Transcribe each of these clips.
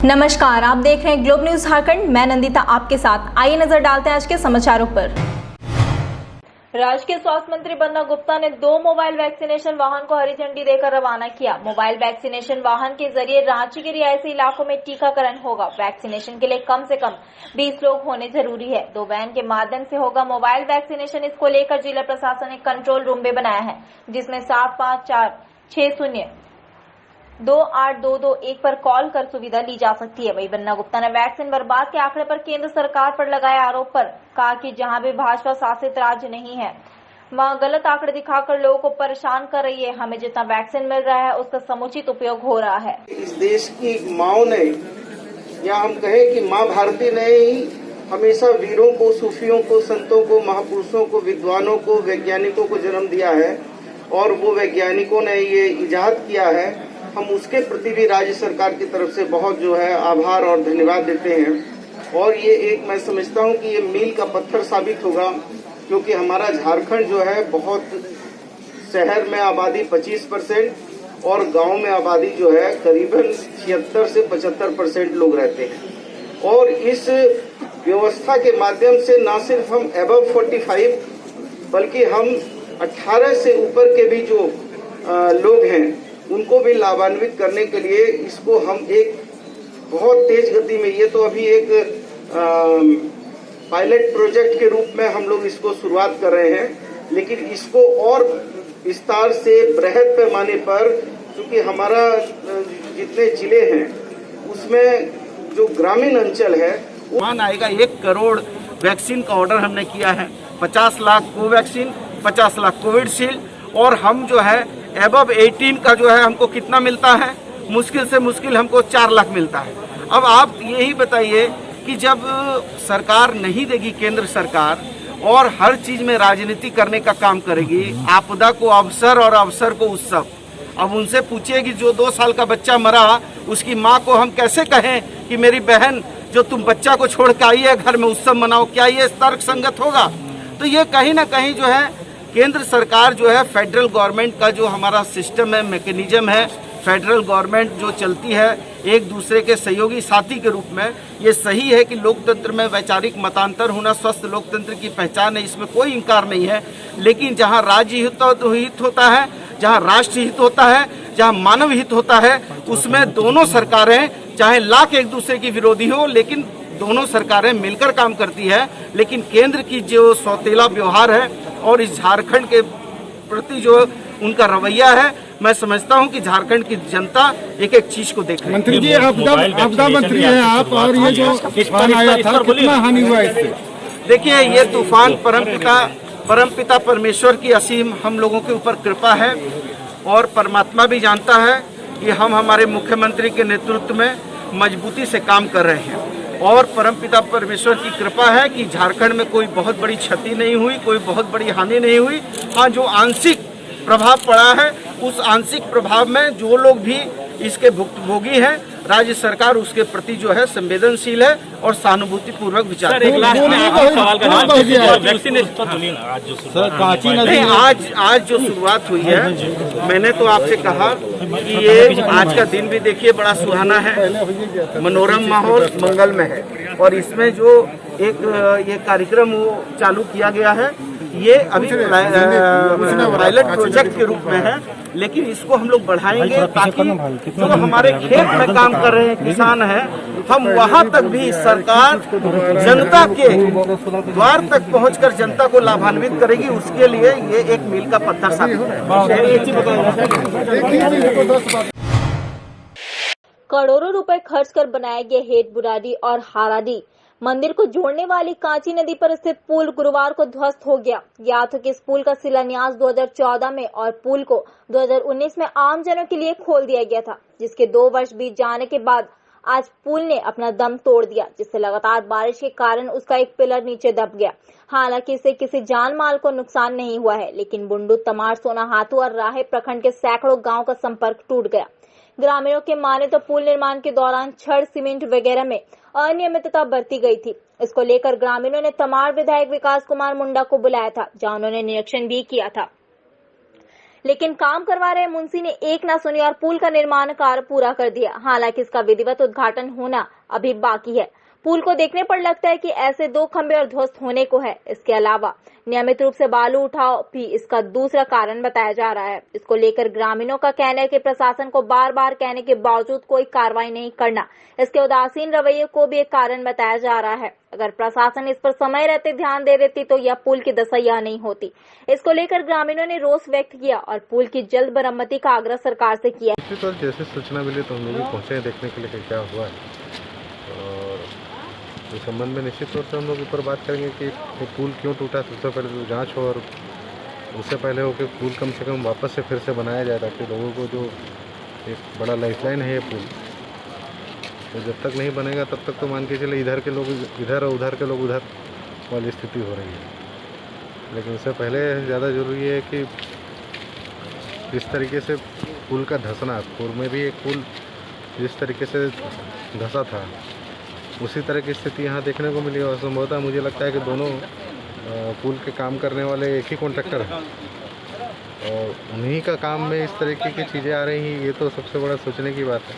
नमस्कार, आप देख रहे हैं ग्लोब न्यूज झारखंड। मैं नंदिता आपके साथ। आइए नजर डालते हैं आज के समाचारों पर। राज्य के स्वास्थ्य मंत्री बन्ना गुप्ता ने 2 मोबाइल वैक्सीनेशन वाहन को हरी झंडी देकर रवाना किया। मोबाइल वैक्सीनेशन वाहन के जरिए रांची के रिहायशी इलाकों में टीकाकरण होगा। वैक्सीनेशन के लिए कम से कम 20 लोग होने जरूरी है। 2 वैन के माध्यम से होगा मोबाइल वैक्सीनेशन। इसको लेकर जिला प्रशासन ने कंट्रोल रूम भी बनाया है, जिसमें 7546028221 पर कॉल कर सुविधा ली जा सकती है। वही बन्ना गुप्ता ने वैक्सीन बर्बाद के आंकड़े पर केंद्र सरकार पर लगाए आरोप पर कहा कि जहां भी भाजपा शासित राज्य नहीं है, वहां गलत आंकड़े दिखाकर लोगों को परेशान कर रही है। हमें जितना वैक्सीन मिल रहा है उसका समुचित उपयोग हो रहा है। इस देश की माओ ने, या हम कहें कि माँ भारती ने ही हमेशा वीरों को, सूफियों को, संतों को, महापुरुषों को, विद्वानों को, वैज्ञानिकों को जन्म दिया है और वो वैज्ञानिकों ने ये इजाद किया है। हम उसके प्रति भी राज्य सरकार की तरफ से बहुत आभार और धन्यवाद देते हैं। और ये एक, मैं समझता हूँ कि ये मील का पत्थर साबित होगा, क्योंकि हमारा झारखंड बहुत शहर में आबादी 25% और गांव में आबादी करीबन 76 से 75% लोग रहते हैं। और इस व्यवस्था के माध्यम से न सिर्फ हम अबव 45 बल्कि हम 18 से ऊपर के भी जो लोग हैं उनको भी लाभान्वित करने के लिए इसको हम एक बहुत तेज गति में, ये तो अभी एक पायलट प्रोजेक्ट के रूप में हम लोग इसको शुरुआत कर रहे हैं, लेकिन इसको और विस्तार से बृहद पैमाने पर, क्योंकि हमारा जितने जिले हैं उसमें जो ग्रामीण अंचल है वहाँ आएगा 1 करोड़ वैक्सीन का ऑर्डर हमने किया है। 50 लाख कोवैक्सीन, 50 लाख कोविडशील्ड, और हम एबव 18 का हमको कितना मिलता है, मुश्किल से मुश्किल हमको 4 लाख मिलता है। अब आप यही बताइए कि जब सरकार नहीं देगी, केंद्र सरकार, और हर चीज में राजनीति करने का काम करेगी, आपदा को अवसर और अवसर को उत्सव। अब उनसे पूछिए कि जो 2 साल का बच्चा मरा, उसकी माँ को हम कैसे कहें कि मेरी बहन जो तुम बच्चा को छोड़ के आई है घर में उत्सव मनाओ, क्या ये तर्क संगत होगा? तो ये कहीं ना कहीं केंद्र सरकार फेडरल गवर्नमेंट का जो हमारा सिस्टम है, मैकेनिज्म है, फेडरल गवर्नमेंट जो चलती है एक दूसरे के सहयोगी साथी के रूप में, ये सही है कि लोकतंत्र में वैचारिक मतांतर होना स्वस्थ लोकतंत्र की पहचान है, इसमें कोई इनकार नहीं है। लेकिन जहां राज्य हित होता है, जहां राष्ट्र हित होता है, जहां मानव हित होता है, उसमें दोनों सरकारें चाहे लाख एक दूसरे की विरोधी हो, लेकिन दोनों सरकारें मिलकर काम करती है। लेकिन केंद्र की जो सौतेला व्यवहार है और इस झारखंड के प्रति जो उनका रवैया है, मैं समझता हूं कि झारखंड की जनता एक एक चीज को देख रही है। मंत्री जी, आपदा मंत्री हैं आप, और ये जो तूफान आया था, कितना हानि हुआ इससे? देखिए, ये तूफान परमपिता परमेश्वर की असीम हम लोगों के ऊपर कृपा है, और परमात्मा भी जानता है कि हम हमारे मुख्यमंत्री के नेतृत्व में मजबूती से काम कर रहे हैं, और परमपिता परमेश्वर की कृपा है कि झारखंड में कोई बहुत बड़ी क्षति नहीं हुई, कोई बहुत बड़ी हानि नहीं हुई। हाँ, जो आंशिक प्रभाव पड़ा है, उस आंशिक प्रभाव में जो लोग भी इसके भुक्तभोगी हैं, राज्य सरकार उसके प्रति संवेदनशील है और सहानुभूति पूर्वक विचार। आज जो शुरुआत हुई है, मैंने तो आपसे कहा कि ये आज का दिन भी देखिए बड़ा सुहाना है, मनोरम माहौल, मंगलमय है, और इसमें जो एक ये कार्यक्रम वो चालू किया गया है, ये अभी पायलट प्रोजेक्ट के रूप में है, लेकिन इसको हम लोग बढ़ाएंगे ताकि जो हमारे खेत में काम कर रहे हैं किसान हैं, हम वहां तक भी सरकार जनता के द्वार तक पहुंचकर जनता को लाभान्वित करेगी। उसके लिए ये एक मील का पत्थर साबित है। करोड़ों रुपए खर्च कर बनाए गए हेड बुराडी और हाराडी मंदिर को जोड़ने वाली कांची नदी पर स्थित पुल गुरुवार को ध्वस्त हो गया। ज्ञात हो कि इस पुल का शिलान्यास 2014 में और पुल को 2019 में आम जनों के लिए खोल दिया गया था, जिसके 2 वर्ष बीत जाने के बाद आज पुल ने अपना दम तोड़ दिया, जिससे लगातार बारिश के कारण उसका एक पिलर नीचे दब गया। हालांकि इससे किसी जान माल को नुकसान नहीं हुआ है, लेकिन बुंडू, तमाड़, सोनाहातू और राहे प्रखंड के सैकड़ों गाँव का संपर्क टूट गया। ग्रामीणों के माने तो पुल निर्माण के दौरान छड़, सीमेंट वगैरह में अनियमितता बरती गई थी। इसको लेकर ग्रामीणों ने तमाड़ विधायक विकास कुमार मुंडा को बुलाया था, जहां उन्होंने निरीक्षण भी किया था। लेकिन काम करवा रहे मुंशी ने एक ना सुनी और पुल का निर्माण कार्य पूरा कर दिया। हालांकि इसका विधिवत उद्घाटन होना अभी बाकी है। पुल को देखने पर लगता है कि ऐसे 2 खंभे और ध्वस्त होने को है। इसके अलावा नियमित रूप से बालू उठाव भी इसका दूसरा कारण बताया जा रहा है। इसको लेकर ग्रामीणों का कहना है कि प्रशासन को बार बार कहने के बावजूद कोई कार्रवाई नहीं करना, इसके उदासीन रवैये को भी एक कारण बताया जा रहा है। अगर प्रशासन इस पर समय रहते ध्यान दे देती तो यह पुल की दशा यह नहीं होती। इसको लेकर ग्रामीणों ने रोष व्यक्त किया और पुल की जल्द मरम्मति का आग्रह सरकार से किया। जैसे सूचना मिली तो हम लोग भी पहुंचे देखने के लिए कि क्या हुआ है, और इस संबंध में निश्चित तौर से हम लोग ऊपर बात करेंगे कि ये पुल क्यों टूटा। सबसे पहले तो जांच हो, और उससे पहले हो कि पुल कम से कम वापस से फिर से बनाया जाए, ताकि लोगों को जो एक बड़ा लाइफलाइन है ये पुल, तो जब तक नहीं बनेगा तब तक तो मान के चले इधर के लोग इधर और उधर के लोग उधर वाली स्थिति हो रही है। लेकिन उससे पहले ज़्यादा ज़रूरी है कि जिस तरीके से पुल का धंसना, पूर्व में भी एक पुल जिस तरीके से धंसा था उसी तरह की स्थिति यहाँ देखने को मिली। और संभवतः मुझे लगता है कि दोनों पुल के काम करने वाले एक ही कॉन्ट्रैक्टर हैं, और उन्हीं का काम में इस तरीके की चीज़ें आ रही हैं, ये तो सबसे बड़ा सोचने की बात है।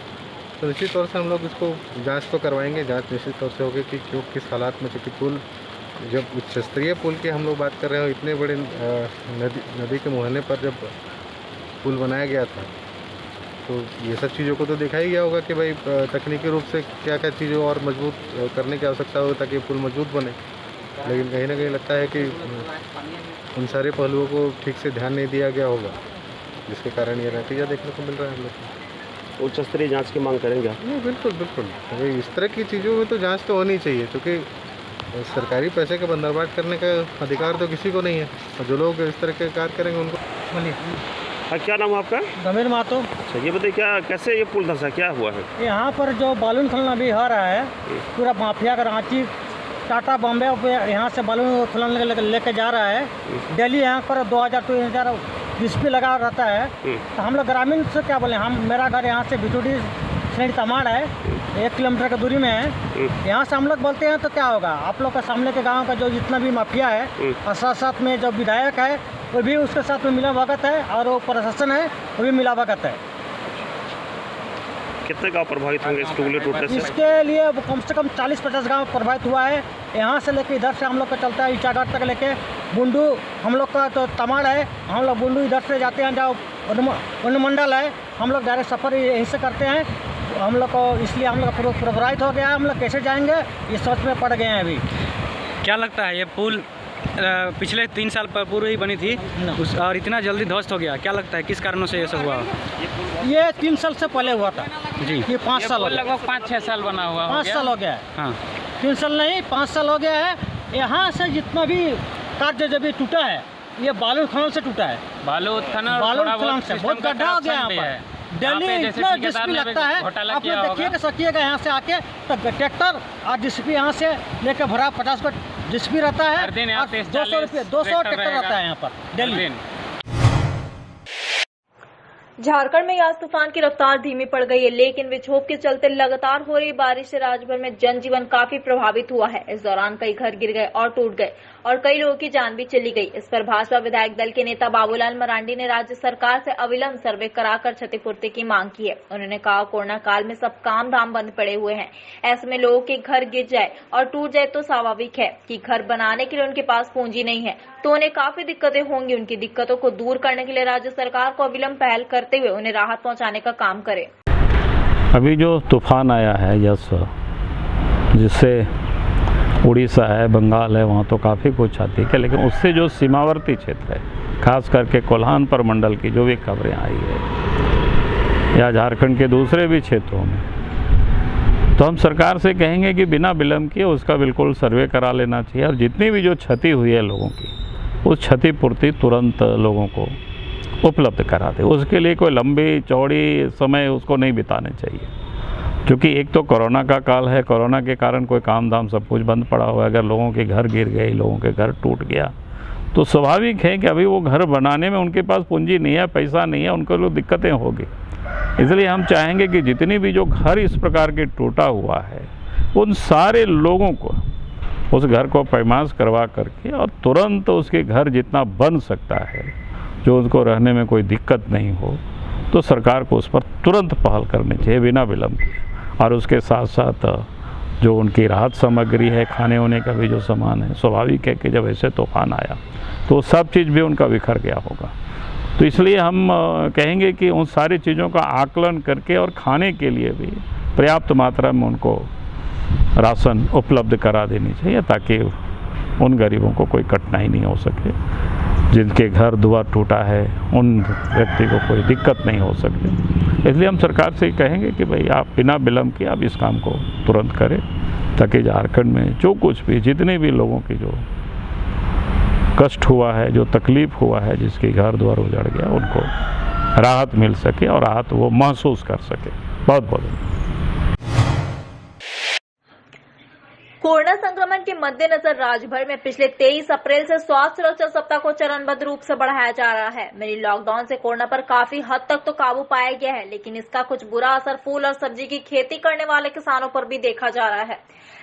तो निश्चित तौर से हम लोग इसको जांच तो करवाएंगे। जांच निश्चित तौर से होगी कि क्यों किस हालात में, क्योंकि पुल जब उच्च स्तरीय पुल की हम लोग बात कर रहे हो, इतने बड़े नदी के मुहाने पर जब पुल बनाया गया था तो ये सब चीज़ों को तो देखा ही गया होगा कि भाई तकनीकी रूप से क्या क्या चीज़ें और मजबूत करने की आवश्यकता हो ताकि पुल मजबूत बने। लेकिन कहीं ना कहीं लगता है कि उन सारे पहलुओं को ठीक से ध्यान नहीं दिया गया होगा, जिसके कारण ये नतीजा देखने को मिल रहा है हम लोग को। उच्च स्तरीय जाँच की मांग करेंगे? बिल्कुल बिल्कुल, इस तरह की चीज़ों में तो जाँच तो होनी चाहिए, क्योंकि सरकारी पैसे का बंदरबाट करने का अधिकार तो किसी को नहीं है, और जो लोग इस तरह के कार्य करेंगे उनको। हाँ, क्या नाम है आपका? गंभीर मातो। अच्छा, ये बताइए क्या कैसे ये पुल धंसा, क्या हुआ है? यहाँ पर जो बालून खनन अभी हो रहा है, पूरा माफिया का रांची टाटा बॉम्बे यहाँ से बालून खनन लेके जा रहा है। दिल्ली यहाँ पर 2000 डिस्प्ले लगा रहता है। तो हम लोग ग्रामीण से क्या बोले, मेरा घर यहाँ से बिटूडी श्रेणी तमाड़ है, 1 किलोमीटर की दूरी में है। यहाँ से हम लोग बोलते हैं तो क्या होगा, आप लोग का सामने के गांव का जो जितना भी माफिया है और साथ साथ में जो विधायक है वो भी उसके साथ में मिलावगत है, और वो प्रशासन है वो भी मिलावगत है। कितने गांव प्रभावित होंगे इस टूले टूटने से? इसके लिए कम से कम 40-50 गांव प्रभावित हुआ है। यहाँ से लेके इधर से हम लोग का चलता है ईचागढ़ तक लेके बुंडू, हम लोग का तो तमाड़ है, हम लोग बुंडू इधर से जाते हैं, जहाँ अनुमंडल है, हम लोग डायरेक्ट सफ़र यहीं से करते हैं। हम लोग को इसलिए हम लोग प्रभावित हो गया है, हम लोग कैसे जाएंगे इस सोच में पड़ गए हैं अभी। क्या लगता है ये पुल पिछले 3 साल पूर्व ही बनी थी और इतना जल्दी ध्वस्त हो गया, क्या लगता है किस कारणों से ये सब हुआ? ये 3 साल से पहले हुआ था जी, ये 5 साल लगभग 5-6 साल बना हुआ, 5 साल हो गया है। हाँ, 3 साल नहीं 5 साल हो गया है। यहाँ से जितना भी कार्य जब भी टूटा है ये बालू खनन से टूटा है, बालू खनन से बहुत गड्ढा हो गया यहाँ पर। दिल्ली इतना जिसपी लगता है, आप लोग देखिएगा सकिएगा यहाँ से आके तो ट्रैक्टर और जिसपी यहाँ से लेकर भरा 50 का जिसपी रहता है, 200 ट्रैक्टर रहता है यहाँ पर दिल्ली। झारखंड में यास तूफान की रफ्तार धीमी पड़ गई है, लेकिन विक्षोभ के चलते लगातार हो रही बारिश से राज्य भर में जनजीवन काफी प्रभावित हुआ है। इस दौरान कई घर गिर गए और टूट गए और कई लोगों की जान भी चली गई। इस पर भाजपा विधायक दल के नेता बाबूलाल मरांडी ने राज्य सरकार से अविलंब सर्वे कराकर क्षतिपूर्ति की मांग की है। उन्होंने कहा कोरोना काल में सब काम धाम बंद पड़े हुए हैं, ऐसे में लोगों के घर गिर जाए और टूट जाए तो स्वाभाविक है कि घर बनाने के लिए उनके पास पूंजी नहीं है, तो उन्हें काफी दिक्कतें होंगी। उनकी दिक्कतों को दूर करने के लिए राज्य सरकार को अविलंब पहल करते हुए उन्हें राहत पहुंचाने का काम करे। अभी जो तूफान आया है यस, जिससे उड़ीसा है, बंगाल है, वहाँ तो काफ़ी कुछ क्षति है, लेकिन उससे जो सीमावर्ती क्षेत्र है, खास करके कोल्हान प्रमंडल की जो भी खबरें आई है या झारखंड के दूसरे भी क्षेत्रों में, तो हम सरकार से कहेंगे कि बिना विलंब किए उसका बिल्कुल सर्वे करा लेना चाहिए, और जितनी भी जो क्षति हुई है लोगों की उस क्षतिपूर्ति तुरंत लोगों को उपलब्ध करा दे। उसके लिए कोई लंबी चौड़ी समय उसको नहीं बिताने चाहिए, क्योंकि एक तो कोरोना का काल है, कोरोना के कारण कोई काम धाम सब कुछ बंद पड़ा हुआ है। अगर लोगों के घर गिर गए, लोगों के घर टूट गया, तो स्वाभाविक है कि अभी वो घर बनाने में उनके पास पूंजी नहीं है, पैसा नहीं है, उनको लोग दिक्कतें होगी। इसलिए हम चाहेंगे कि जितनी भी जो घर इस प्रकार के टूटा हुआ है उन सारे लोगों को उस घर को पैमाश करवा करके और तुरंत उसके घर जितना बन सकता है जो उनको रहने में कोई दिक्कत नहीं हो, तो सरकार को उस पर तुरंत पहल करनी चाहिए बिना विलंब के। और उसके साथ साथ जो उनकी राहत सामग्री है, खाने वाने का भी जो सामान है, स्वाभाविक है कि जब ऐसे तूफान आया तो सब चीज़ भी उनका बिखर गया होगा। तो इसलिए हम कहेंगे कि उन सारी चीज़ों का आकलन करके और खाने के लिए भी पर्याप्त मात्रा में उनको राशन उपलब्ध करा देनी चाहिए, ताकि उन गरीबों को कोई कठिनाई नहीं हो सके, जिनके घर दुआर टूटा है उन व्यक्ति को कोई दिक्कत नहीं हो सके। इसलिए हम सरकार से कहेंगे कि भाई आप बिना विलंब के आप इस काम को तुरंत करें, ताकि झारखंड में जो कुछ भी जितने भी लोगों की जो कष्ट हुआ है, जो तकलीफ़ हुआ है, जिसके घर द्वार उजड़ गया, उनको राहत मिल सके और राहत वो महसूस कर सके। बहुत बहुत कोरोना संक्रमण के मद्देनजर राज्य भर में पिछले 23 अप्रैल से स्वास्थ्य सुरक्षा सप्ताह को चरणबद्ध रूप से बढ़ाया जा रहा है। मिनी लॉकडाउन से कोरोना पर काफी हद तक तो काबू पाया गया है, लेकिन इसका कुछ बुरा असर फूल और सब्जी की खेती करने वाले किसानों पर भी देखा जा रहा है।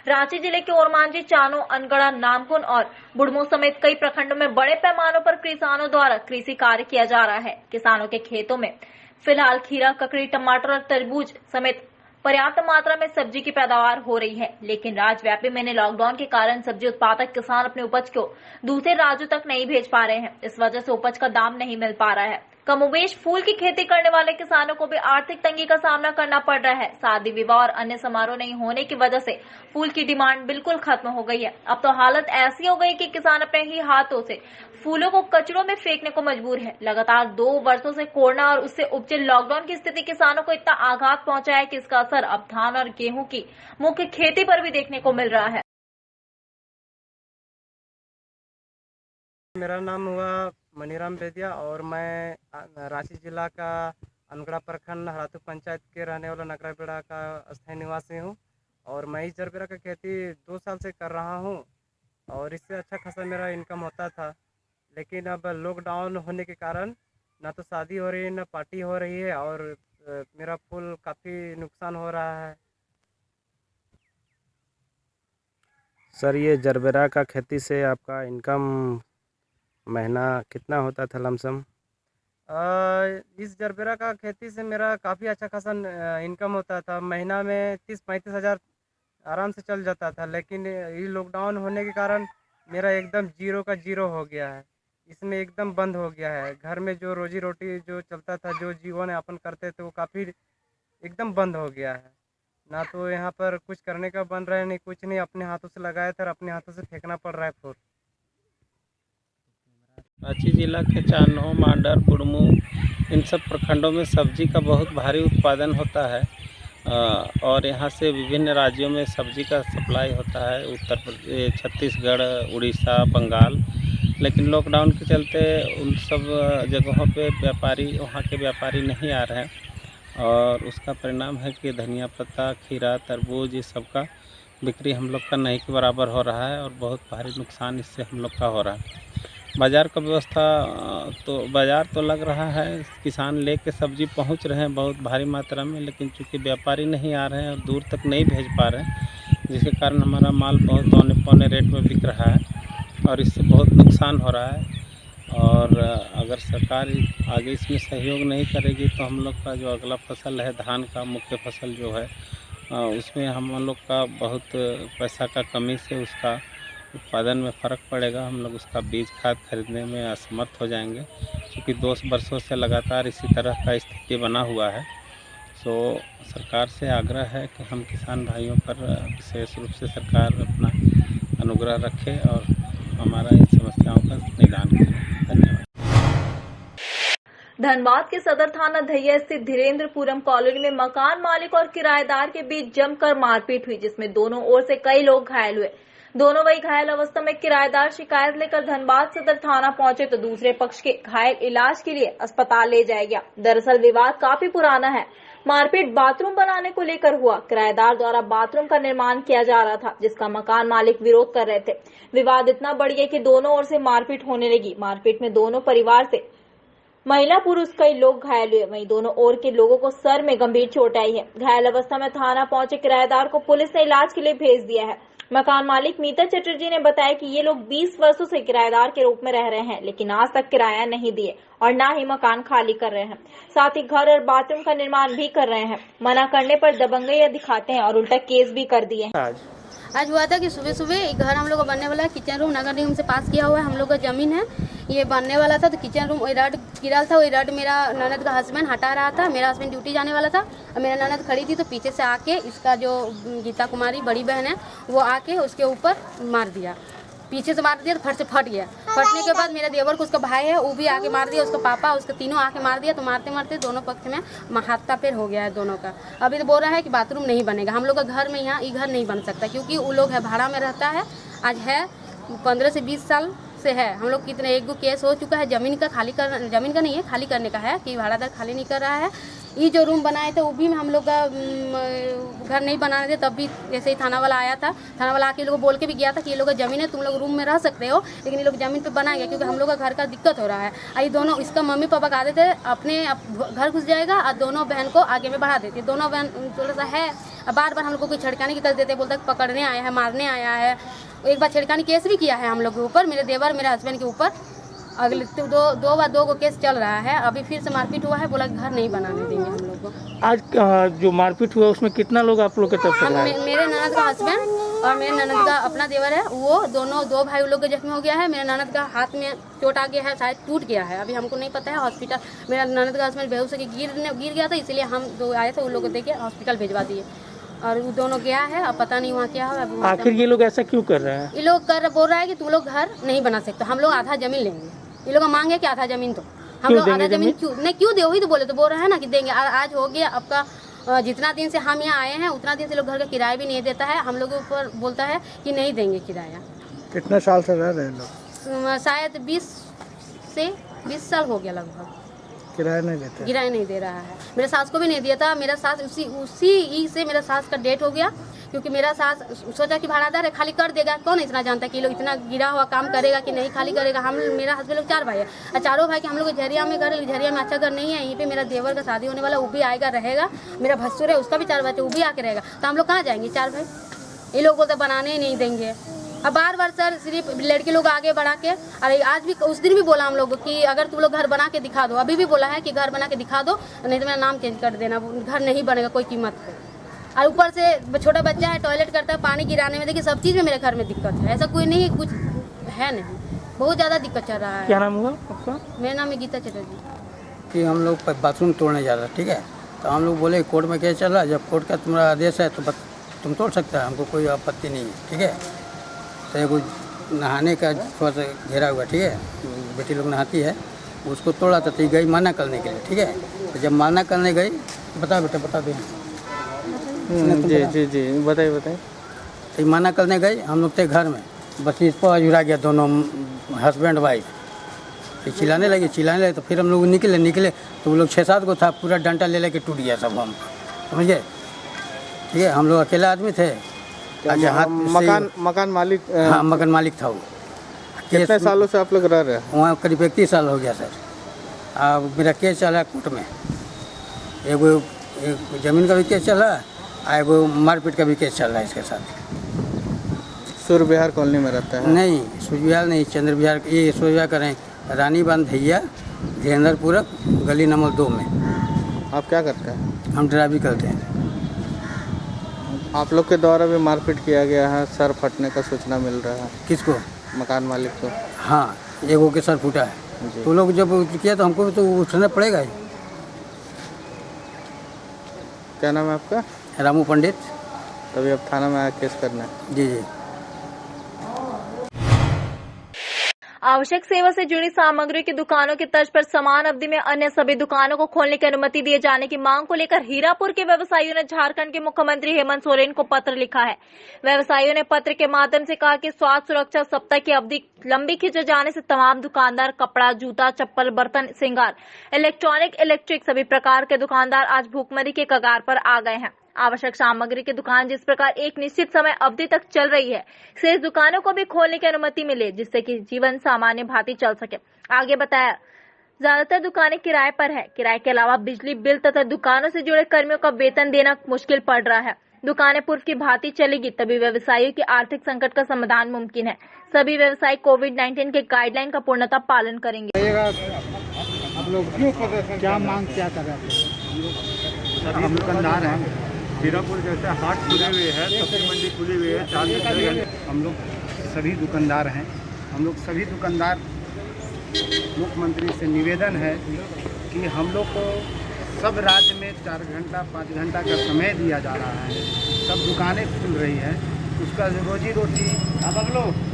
रांची जिले के ओरमांझी, चानो, अनगढ़ा, नामकुन और बुढ़मू समेत कई प्रखंडों में बड़े पैमानों पर किसानों द्वारा कृषि कार्य किया जा रहा है। किसानों के खेतों में फिलहाल खीरा, ककड़ी, टमाटर और तरबूज समेत पर्याप्त मात्रा में सब्जी की पैदावार हो रही है, लेकिन राज्यव्यापी मिनी लॉकडाउन के कारण सब्जी उत्पादक किसान अपने उपज को दूसरे राज्यों तक नहीं भेज पा रहे हैं। इस वजह से उपज का दाम नहीं मिल पा रहा है। कमोबेश फूल की खेती करने वाले किसानों को भी आर्थिक तंगी का सामना करना पड़ रहा है। शादी विवाह और अन्य समारोह नहीं होने की वजह से फूल की डिमांड बिल्कुल खत्म हो गई है। अब तो हालत ऐसी हो गई कि किसान अपने ही हाथों से फूलों को कचरों में फेंकने को मजबूर है। लगातार 2 वर्षों से कोरोना और उससे उपजे लॉकडाउन की स्थिति किसानों को इतना आघात पहुंचा है कि इसका असर अब धान और गेहूं की मुख्य खेती पर भी देखने को मिल रहा है। मेरा नाम हुआ मनीराम बेदिया और मैं रांची जिला का अनगढ़ा प्रखंड हरातू पंचायत के रहने वाला नकरापेड़ा का स्थायी निवासी हूँ। और मैं इस जरबेरा का खेती 2 साल से कर रहा हूँ और इससे अच्छा खासा मेरा इनकम होता था। लेकिन अब लॉकडाउन होने के कारण ना तो शादी हो रही है, ना पार्टी हो रही है और मेरा फूल काफ़ी नुकसान हो रहा है। सर, ये जरबेरा का खेती से आपका इनकम महीना कितना होता था लमसम? इस जरबेरा का खेती से मेरा काफ़ी अच्छा खासा इनकम होता था। महीना में 30-35 हज़ार आराम से चल जाता था। लेकिन ये लॉकडाउन होने के कारण मेरा एकदम जीरो का जीरो हो गया है। इसमें एकदम बंद हो गया है। घर में जो रोजी रोटी जो चलता था, जो जीवन यापन करते थे, वो काफ़ी एकदम बंद हो गया है। ना तो यहाँ पर कुछ करने का बन रहा है, नहीं कुछ नहीं। अपने हाथों से लगाया था और अपने हाथों से फेंकना पड़ रहा है फूल। रांची जिला के चानो, मांडर, बुढ़मू इन सब प्रखंडों में सब्जी का बहुत भारी उत्पादन होता है और यहाँ से विभिन्न राज्यों में सब्जी का सप्लाई होता है, उत्तर प्रदेश, छत्तीसगढ़, उड़ीसा, बंगाल। लेकिन लॉकडाउन के चलते उन सब जगहों पे व्यापारी, वहाँ के व्यापारी नहीं आ रहे हैं और उसका परिणाम है कि धनिया पत्ता, खीरा, तरबूज, ये सब का बिक्री हम लोग का नहीं के बराबर हो रहा है और बहुत भारी नुकसान इससे हम लोग का हो रहा है। बाज़ार का व्यवस्था तो बाज़ार तो लग रहा है, किसान ले के सब्ज़ी पहुंच रहे हैं बहुत भारी मात्रा में, लेकिन चूँकि व्यापारी नहीं आ रहे हैं और दूर तक नहीं भेज पा रहे हैं, जिसके कारण हमारा माल बहुत औने-पौने रेट में बिक रहा है और इससे बहुत नुकसान हो रहा है। और अगर सरकार आगे इसमें सहयोग नहीं करेगी तो हम लोग का जो अगला फसल है, धान का मुख्य फसल जो है, उसमें हम लोग का बहुत पैसा का कमी से उसका उत्पादन में फ़र्क पड़ेगा। हम लोग उसका बीज खाद खरीदने में असमर्थ हो जाएंगे, क्योंकि 2 वर्षों से लगातार इसी तरह का स्थिति बना हुआ है। तो सरकार से आग्रह है कि हम किसान भाइयों पर विशेष रूप से सरकार अपना अनुग्रह रखे और हमारा इन समस्याओं का निदान करे। धन्यवाद। धनबाद के सदर थाना धैया स्थित धीरेन्द्रपुरम कॉलोनी में मकान मालिक और किराएदार के बीच जमकर मारपीट हुई, जिसमें दोनों ओर से कई लोग घायल हुए। दोनों वही घायल अवस्था में किराएदार शिकायत लेकर धनबाद सदर थाना पहुंचे तो दूसरे पक्ष के घायल इलाज के लिए अस्पताल ले जाया गया। दरअसल विवाद काफी पुराना है। मारपीट बाथरूम बनाने को लेकर हुआ। किराएदार द्वारा बाथरूम का निर्माण किया जा रहा था, जिसका मकान मालिक विरोध कर रहे थे। विवाद इतना बढ़ गया कि दोनों ओर से मारपीट होने लगी। मारपीट में दोनों परिवार से महिला पुरुष कई लोग घायल हुए। वहीं दोनों ओर के लोगों को सर में गंभीर चोट आई है। घायल अवस्था में थाना पहुंचे किराएदार को पुलिस ने इलाज के लिए भेज दिया है। मकान मालिक मीता चटर्जी ने बताया कि ये लोग 20 वर्षों से किराएदार के रूप में रह रहे हैं, लेकिन आज तक किराया नहीं दिए और न ही मकान खाली कर रहे हैं। साथ ही घर और बाथरूम का निर्माण भी कर रहे हैं। मना करने पर दबंगई दिखाते हैं और उल्टा केस भी कर दिए हैं। आज हुआ था कि सुबह सुबह एक घर हम लोग का बनने वाला है, किचन रूम नगर निगम से पास किया हुआ है, हम लोग का जमीन है, ये बनने वाला था। तो किचन रूम वही रड गिरा था, वही रड मेरा ननद का हस्बैंड हटा रहा था। मेरा हस्बैंड ड्यूटी जाने वाला था और मेरा ननद खड़ी थी, तो पीछे से आके इसका जो गीता कुमारी बड़ी बहन है वो आके उसके ऊपर मार दिया, पीछे से मार दिया तो फट से फट गया। फटने के बाद मेरा देवर को उसका भाई है वो भी आके मार दिया, उसका पापा उसके तीनों आके मार दिया। तो मारते मारते दोनों पक्ष में हाथा पैर हो गया है दोनों का। अभी तो बोल रहा है कि बाथरूम नहीं बनेगा हम लोग का घर में, यहाँ ये घर नहीं बन सकता क्योंकि वो लोग है भाड़ा में रहता है। आज है 15 से 20 साल से है। हम लोग कितने एक दो केस हो चुका है, जमीन का नहीं है, खाली करने का है कि भाड़ादार खाली नहीं कर रहा है। ये जो रूम बनाए थे वो भी हम लोग का घर नहीं बनाने थे, तब भी जैसे ही थाना वाला आया था, थाना वाला आके लोग बोल के भी गया था कि ये लोग का ज़मीन है, तुम लोग रूम में रह सकते हो, लेकिन ये लोग ज़मीन पे बनाएंगे क्योंकि हम लोग का घर का दिक्कत हो रहा है। ये दोनों इसका मम्मी पापा कहते थे अपने घर घुस जाएगा और दोनों बहन को आगे में बढ़ा देती। दोनों बहन थोड़ा सा है, बार बार हम लोग को कोई छड़काने की कर देते, बोलता पकड़ने आया है, मारने आया है। एक बार छड़काने केस भी किया है हम लोग के ऊपर, मेरे देवर मेरे हस्बैंड के ऊपर। अगले दो बार 2 को केस चल रहा है। अभी फिर से मारपीट हुआ है, बोला घर नहीं बनाने देंगे हम लोग को। आज जो मारपीट हुआ उसमें कितना लोग आप लोग के तरफ से? मेरे ननद का हस्बैंड और मेरे ननद का अपना देवर है, वो दोनों 2 भाई लोग के जख्मी हो गया है। मेरे ननद का हाथ में चोट आ गया है, शायद टूट गया है, अभी हमको नहीं पता है। हॉस्पिटल मेरा ननद का हस्बैंड बेहोश होकर गिर गया था, इसलिए हम 2 आए थे, उन लोग को देके हॉस्पिटल भिजवा दिए और वो दोनों गया है। अब पता नहीं वहाँ क्या है। आखिर ये लोग ऐसा क्यों कर रहे हैं? ये लोग बोल रहा है कि तुम लोग घर नहीं बना सकते, हम लोग आधा जमीन लेंगे। ये लोग मांग है कि आधा जमीन तो हम लोग आधा जमीन क्यों दे, वही तो बोले, तो बोल रहे हैं ना कि देंगे। आज हो गया आपका, जितना दिन से हम यहाँ आए हैं उतना दिन से लोग घर का किराया भी नहीं देता है, हम लोग के ऊपर बोलता है कि नहीं देंगे किराया। कितने साल से रह रहे हैं लोग? शायद 20 से 20 साल हो गया लगभग। किराया नहीं देते? किराया नहीं दे रहा है। मेरे सास को भी नहीं दिया था। मेरा सास उसी से मेरा सास का डेथ हो गया क्योंकि मेरा सास सोचा कि भाड़ादार है खाली कर देगा। कौन इतना जानता है कि लोग इतना गिरा हुआ काम करेगा कि नहीं खाली करेगा। हम मेरा हस्बैंड लोग 4 भाई है और चारों भाई के हम लोग झरिया में घर, झरिया में अच्छा घर नहीं है। यहीं पे मेरा देवर का शादी होने वाला, वो भी आएगा रहेगा। मेरा भसुर है उसका भी 4 बच्चे, वो भी आके रहेगा। तो हम लोग कहाँ जाएंगे 4 भाई? ये लोग बोलते बनाने ही नहीं देंगे। अब बार सर सिर्फ लड़के लोग आगे बढ़ा के, अरे आज भी उस दिन भी बोला हम लोग कि अगर तुम लोग घर बना के दिखा दो, अभी भी बोला है कि घर बना के दिखा दो नहीं तो मेरा नाम चेंज कर देना, घर नहीं बनेगा कोई कीमत पे। और ऊपर से छोटा बच्चा है, टॉयलेट करता है, पानी गिराने में, देखिए सब चीज़ में मेरे घर में दिक्कत है। ऐसा कोई नहीं कुछ है नहीं, बहुत ज़्यादा दिक्कत चल रहा है। क्या नाम हुआ आपका? मेरा नाम है गीता चटर्जी। कि हम लोग बाथरूम तोड़ने जा रहे हैं, ठीक है, तो हम लोग बोले कोर्ट में केस चल रहा है, जब कोर्ट का तुम्हारा आदेश है तो तुम तोड़ सकता है, हमको कोई आपत्ति नहीं है, ठीक है। तो एगो नहाने का थोड़ा सा घेरा हुआ, ठीक है, बेटी लोग नहाती है, उसको तोड़ा था तो गई माना करने के लिए, ठीक है। तो जब माना करने गई, बताओ बेटा बता दो। जी बताइए। तो माना करने गई, हम लोग थे घर में, बस इस पर जुड़ा गया दोनों हस्बैंड वाइफ। तो चिल्लाने लगे तो फिर हम लोग निकले तो वो लोग 6-7 को था, पूरा डंडा ले लेके टूट गया सब, हम समझ गए, ठीक है। हम लोग अकेला आदमी थे। मकान मालिक? हाँ, मकान मालिक था वो। कितने सालों से आप लोग रह रहे हैं वहाँ? करीब 31 साल हो गया सर। अब मेरा केस चला है कोर्ट में, एगो जमीन का भी केस चल रहा है और एगो मारपीट का भी केस चल रहा है इसके साथ। सूर्य विहार कॉलोनी में रहता है? नहीं, सूर्य विहार नहीं, चंद्र विहार, ये सूर्य विहार करें रानी बांध भैया धीरेन्द्रपुर गली नंबर 2 में। आप क्या करते हैं? हम ड्राइविंग करते हैं। आप लोग के द्वारा भी मारपीट किया गया है, सर फटने का सूचना मिल रहा है। किसको? मकान मालिक को। हाँ, एगो के सर फूटा है, तो लोग जब किया तो हमको भी तो उठना पड़ेगा ही। क्या नाम है आपका? रामू पंडित। तभी अब थाना में आया केस करना है? जी। आवश्यक सेवा से जुड़ी सामग्री की दुकानों की तर्ज पर समान अवधि में अन्य सभी दुकानों को खोलने की अनुमति दिए जाने की मांग को लेकर हीरापुर के व्यवसायियों ने झारखंड के मुख्यमंत्री हेमंत सोरेन को पत्र लिखा है। व्यवसायियों ने पत्र के माध्यम से कहा कि स्वास्थ्य सुरक्षा सप्ताह की अवधि लंबी खींचे जाने से तमाम दुकानदार कपड़ा, जूता, चप्पल, बर्तन, श्रृंगार, इलेक्ट्रिक सभी प्रकार के दुकानदार आज भूखमरी के कगार पर आ गए हैं। आवश्यक सामग्री की दुकान जिस प्रकार एक निश्चित समय अवधि तक चल रही है, शेष दुकानों को भी खोलने की अनुमति मिले जिससे कि जीवन सामान्य भांति चल सके। आगे बताया, ज्यादातर दुकानें किराए पर है। किराए के अलावा बिजली बिल तथा दुकानों से जुड़े कर्मियों का वेतन देना मुश्किल पड़ रहा है। दुकानें पूर्व की भांति चलेगी तभी व्यवसायियों के आर्थिक संकट का समाधान मुमकिन है। सभी व्यवसायी कोविड-19 के गाइडलाइन का पूर्णतः पालन करेंगे। आप लोग क्या मांग क्या कर रहे हैं? हम दुकानदार हैं, हीरापुर जैसे हाट खुले हुए हैं, सब्जी मंडी खुली हुई है, 4 जगह हम लोग सभी दुकानदार हैं। हम लोग सभी दुकानदार मुख्यमंत्री से निवेदन है कि हम लोग को सब राज्य में 4 घंटा 5 घंटा का समय दिया जा रहा है। सब दुकानें खुल रही है, उसका रोजी रोटी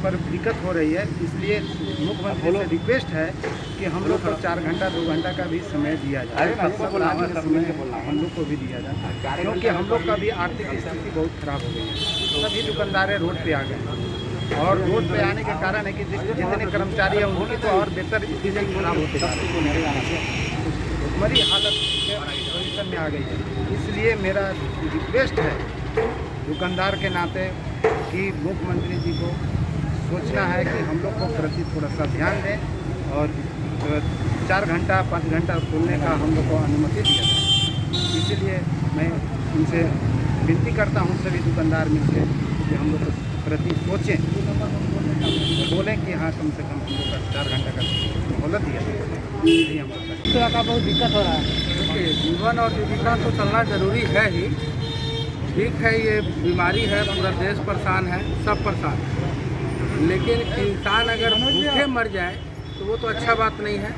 पर दिक्कत हो रही है। इसलिए मुख्यमंत्री से रिक्वेस्ट है कि हम लोग को 4 घंटा 2 घंटा का भी समय दिया जाए, सब राज्य का समय हम लोग को भी दिया जाए, क्योंकि हम लोग का भी आर्थिक स्थिति बहुत खराब हो गई है। सभी दुकानदार रोड पे आ गए हैं और रोड पे आने के कारण है कि जितने कर्मचारी हैं उनकी तो और बेहतर स्थिति खराब होती है, हमारी हालत पोजीशन में आ गई है। इसलिए मेरा रिक्वेस्ट है दुकानदार के नाते कि मुख्यमंत्री जी को सोचना है कि हम लोग को प्रति थोड़ा सा ध्यान दें और 4 घंटा 5 घंटा खोलने का हम लोग को अनुमति दिया जाए। इसलिए मैं उनसे विनती करता हूँ सभी दुकानदार मिलकर कि हम लोग प्रति सोचें, बोलें कि हाँ कम से कम हम लोग का 4 घंटा का सहूलत दिया जाए। हम लोग का बहुत दिक्कत हो रहा है। जीवन और जीविका तो चलना जरूरी है ही, ठीक है, ये बीमारी है, पूरा देश परेशान है, सब परेशान है, लेकिन इंसान अगर भूखे मर जाए तो वो तो अच्छा बात नहीं है।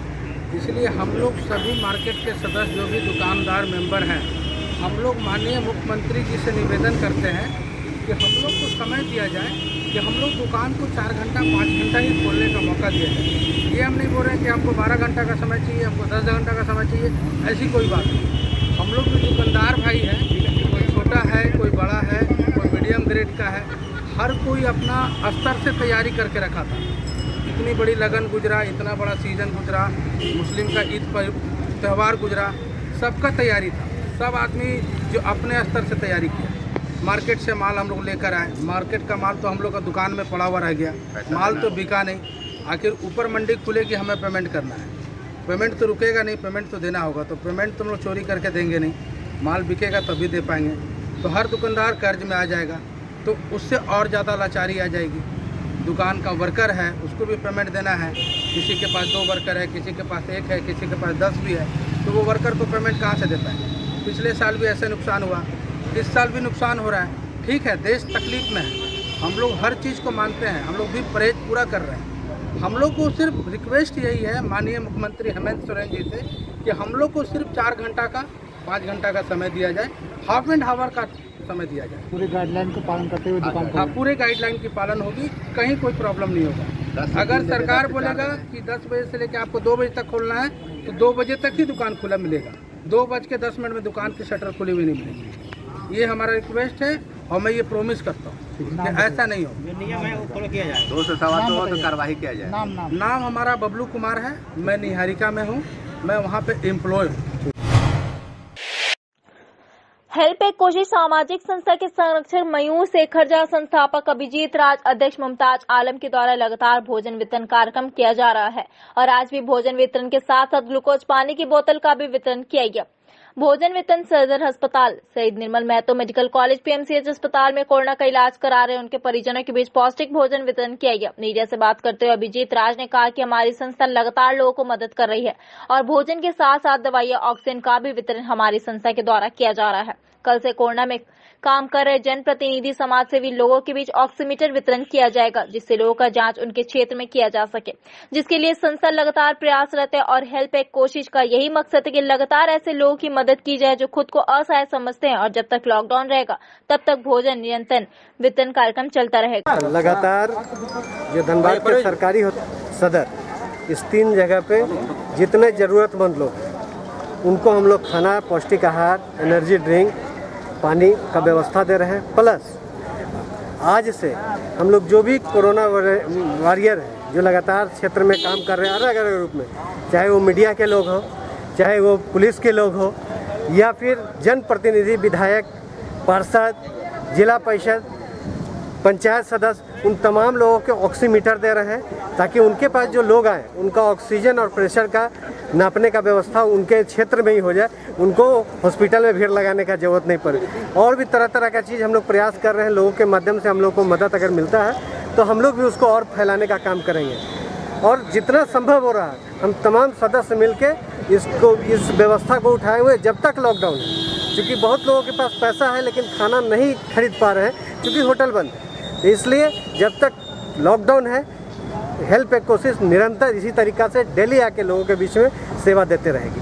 इसलिए हम लोग सभी मार्केट के सदस्य जो भी दुकानदार मेंबर हैं, हम लोग माननीय मुख्यमंत्री जी से निवेदन करते हैं कि हम लोग को समय दिया जाए कि हम लोग दुकान को 4 घंटा 5 घंटा ही खोलने का मौका दिया जाए। ये हम नहीं बोल रहे हैं कि हमको 12 घंटा का समय चाहिए, हमको 10 घंटा का समय चाहिए, ऐसी कोई बात नहीं। हम लोग भी दुकानदार भाई हैं, कोई छोटा है, कोई बड़ा है, कोई मीडियम ग्रेड का है, हर कोई अपना स्तर से तैयारी करके रखा था। इतनी बड़ी लगन गुजरा, इतना बड़ा सीज़न गुजरा, मुस्लिम का ईद पर त्यौहार गुजरा, सबका तैयारी था। सब आदमी जो अपने स्तर से तैयारी किया, मार्केट से माल हम लोग लेकर आए, मार्केट का माल तो हम लोग का दुकान में पड़ा हुआ रह गया, माल तो बिका नहीं। आखिर ऊपर मंडी खुलेगी, हमें पेमेंट करना है, पेमेंट तो रुकेगा नहीं, पेमेंट तो देना होगा, तो पेमेंट तो हम लोग चोरी करके देंगे नहीं, माल बिकेगा तभी दे पाएंगे। तो हर दुकानदार कर्ज में आ जाएगा, तो उससे और ज़्यादा लाचारी आ जाएगी। दुकान का वर्कर है, उसको भी पेमेंट देना है, किसी के पास 2 वर्कर है, किसी के पास 1 है, किसी के पास 10 भी है, तो वो वर्कर को पेमेंट कहाँ से देता है। पिछले साल भी ऐसे नुकसान हुआ, इस साल भी नुकसान हो रहा है। ठीक है, देश तकलीफ में है, हम लोग हर चीज़ को मानते हैं, हम लोग भी परहेज पूरा कर रहे हैं। हम लोग को सिर्फ रिक्वेस्ट यही है माननीय मुख्यमंत्री हेमंत सोरेन जी से कि हम लोग को सिर्फ 4 घंटा का 5 घंटा का समय दिया जाए, हाफ एंड हावर का समय दिया जाए। पूरे गाइडलाइन को पालन करते हुए दुकान हाँ, पूरे गाइडलाइन की पालन होगी, कहीं कोई प्रॉब्लम नहीं होगा। अगर सरकार बोलेगा कि 10 बजे से लेकर आपको 2 बजे तक खोलना है तो 2 बजे तक ही दुकान खुला मिलेगा, 2:10 में दुकान की शटर खुली हुई नहीं मिलेगी। ये हमारा रिक्वेस्ट है और मैं ये प्रॉमिस करता हूँ कि ऐसा नहीं हो। नियम है वो फॉलो किया जाए। 2 से 2.25 हो तो कार्रवाई किया जाए। नाम हमारा बबलू कुमार है, मैं निहारिका में हूँ, मैं वहाँ पे एम्प्लॉय हूँ। हेल्प एक कोशिश सामाजिक संस्था के संरक्षक मयूर शेखर झा, संस्थापक अभिजीत राज, अध्यक्ष मुमताज आलम के द्वारा लगातार भोजन वितरण कार्यक्रम किया जा रहा है और आज भी भोजन वितरण के साथ साथ ग्लूकोज पानी की बोतल का भी वितरण किया गया। भोजन वितरण सदर अस्पताल, शहीद निर्मल महतो मेडिकल कॉलेज, पीएमसीएच अस्पताल में कोरोना का इलाज करा रहे उनके परिजनों के बीच पौष्टिक भोजन वितरण किया गया। मीडिया से बात करते हुए अभिजीत राज ने कहा कि हमारी संस्था लगातार लोगों को मदद कर रही है और भोजन के साथ साथ दवाइयां, ऑक्सीजन का भी वितरण हमारी संस्था के द्वारा किया जा रहा है। कल से कोरोना में काम कर रहे जनप्रतिनिधि, समाज सेवी लोगों के बीच ऑक्सीमीटर वितरण किया जाएगा, जिससे लोगों का जांच उनके क्षेत्र में किया जा सके, जिसके लिए संस्था लगातार प्रयासरत है और हेल्प एक कोशिश का यही मकसद है कि लगातार ऐसे लोगों की मदद की जाए जो खुद को असहाय समझते हैं और जब तक लॉकडाउन रहेगा तब तक भोजन निरंतर वितरण कार्यक्रम चलता रहेगा। लगातार जो धनबाद के सरकारी सदर, इस 3 जगह पे जितने जरूरतमंद लोग उनको हम लोग खाना, पौष्टिक आहार, एनर्जी ड्रिंक, पानी का व्यवस्था दे रहे हैं। प्लस आज से हम लोग जो भी कोरोना वॉरियर हैं, जो लगातार क्षेत्र में काम कर रहे हैं अलग अलग रूप में, चाहे वो मीडिया के लोग हों, चाहे वो पुलिस के लोग हों, या फिर जनप्रतिनिधि, विधायक, पार्षद, जिला परिषद, पंचायत सदस्य उन तमाम लोगों के ऑक्सीमीटर दे रहे हैं ताकि उनके पास जो लोग आए उनका ऑक्सीजन और प्रेशर का नापने का व्यवस्था उनके क्षेत्र में ही हो जाए, उनको हॉस्पिटल में भीड़ लगाने का ज़रूरत नहीं पड़े। और भी तरह तरह का चीज़ हम लोग प्रयास कर रहे हैं, लोगों के माध्यम से हम लोग को मदद अगर मिलता है तो हम लोग भी उसको और फैलाने का काम करेंगे। और जितना संभव हो रहा है हम तमाम सदस्य मिलके इस व्यवस्था को उठाए हुए जब तक लॉकडाउन है, क्योंकि बहुत लोगों के पास पैसा है लेकिन खाना नहीं खरीद पा रहे हैं क्योंकि होटल बंद है। इसलिए जब तक लॉकडाउन है हेल्प एक कोशिश निरंतर इसी तरीक़ा से डेली आके लोगों के बीच में सेवा देते रहेगी।